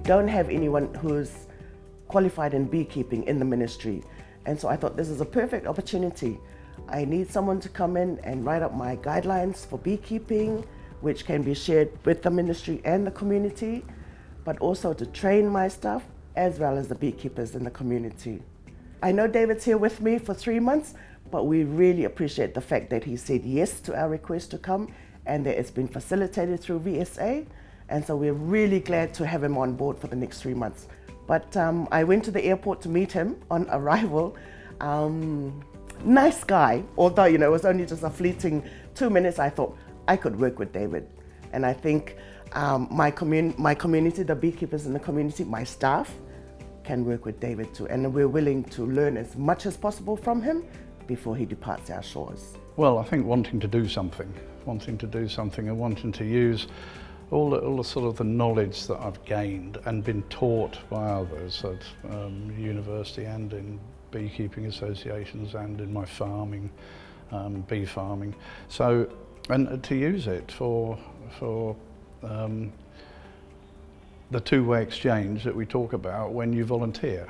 don't have anyone who's qualified in beekeeping in the ministry. And so I thought this is a perfect opportunity. I need someone to come in and write up my guidelines for beekeeping, which can be shared with the ministry and the community, but also to train my staff as well as the beekeepers in the community. I know David's here with me for 3 months, but we really appreciate the fact that he said yes to our request to come and that it's been facilitated through VSA. And so we're really glad to have him on board for the next 3 months. But I went to the airport to meet him on arrival. Nice guy, although it was only just a fleeting 2 minutes. I thought I could work with David. And I think my community, the beekeepers in the community, my staff, can work with David too. And we're willing to learn as much as possible from him before he departs our shores. Well, I think wanting to do something and wanting to use all the sort of the knowledge that I've gained and been taught by others at university and in beekeeping associations and in my farming, bee farming. So, and to use it for the two-way exchange that we talk about when you volunteer.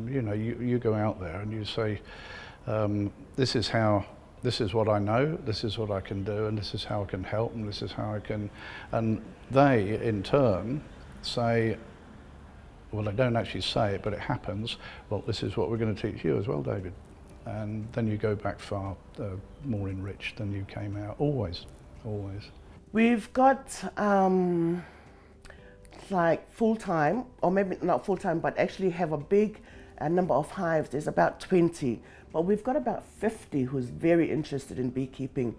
You go out there and you say, this is what I know, this is what I can do, and this is how I can help, and this is how I can, and they in turn say, well, they don't actually say it, but it happens, well, this is what we're going to teach you as well, David. And then you go back far more enriched than you came out, always. We've got like full-time, or maybe not full-time, but actually have a big number of hives. There's about 20, but we've got about 50 who's very interested in beekeeping.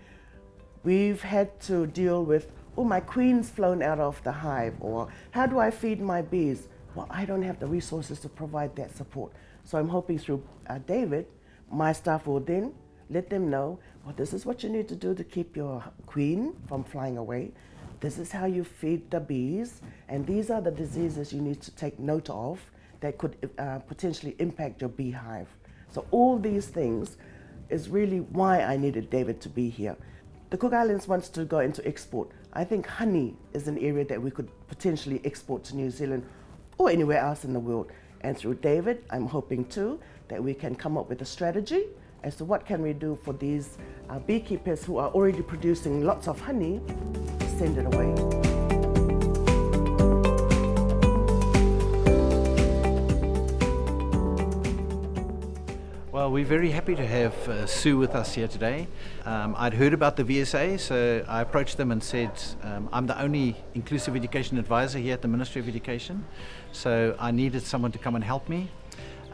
We've had to deal with, oh, my queen's flown out of the hive, or how do I feed my bees? Well, I don't have the resources to provide that support. So I'm hoping through David, my staff will then let them know, well, this is what you need to do to keep your queen from flying away. This is how you feed the bees, and these are the diseases you need to take note of that could potentially impact your beehive. So all these things is really why I needed David to be here. The Cook Islands wants to go into export. I think honey is an area that we could potentially export to New Zealand or anywhere else in the world. And through David, I'm hoping too that we can come up with a strategy as to what can we do for these beekeepers who are already producing lots of honey, send it away. Well, we're very happy to have Sue with us here today. I'd heard about the VSA, so I approached them and said, I'm the only inclusive education advisor here at the Ministry of Education, so I needed someone to come and help me.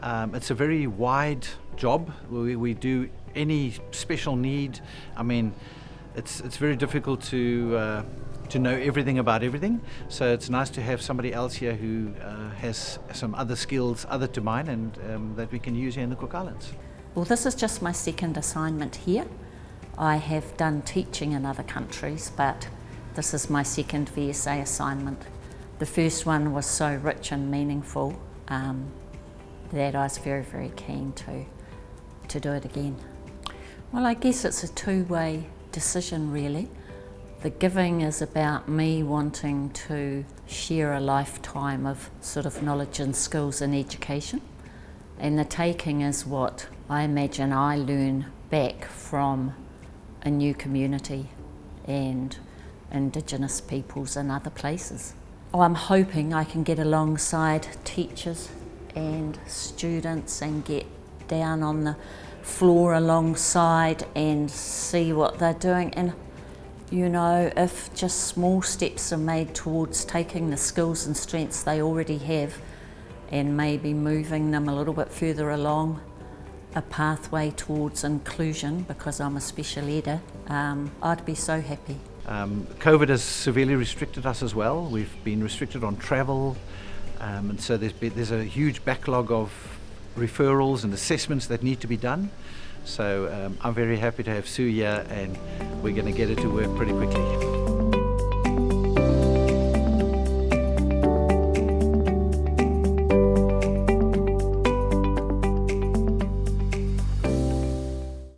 It's a very wide job. We do any special need. I mean, it's very difficult to know everything about everything. So it's nice to have somebody else here who has some other skills other to mine and that we can use here in the Cook Islands. Well, this is just my second assignment here. I have done teaching in other countries, but this is my second VSA assignment. The first one was so rich and meaningful that I was very, very keen to do it again. Well, I guess it's a two-way decision really. The giving is about me wanting to share a lifetime of sort of knowledge and skills in education, and the taking is what I imagine I learn back from a new community and Indigenous peoples in other places. I'm hoping I can get alongside teachers and students and get down on the floor alongside and see what they're doing, and if just small steps are made towards taking the skills and strengths they already have and maybe moving them a little bit further along a pathway towards inclusion, because I'm a special ed, I'd be so happy. COVID has severely restricted us as well. We've been restricted on travel, and so there's a huge backlog of referrals and assessments that need to be done. So I'm very happy to have Sue here, and we're going to get it to work pretty quickly.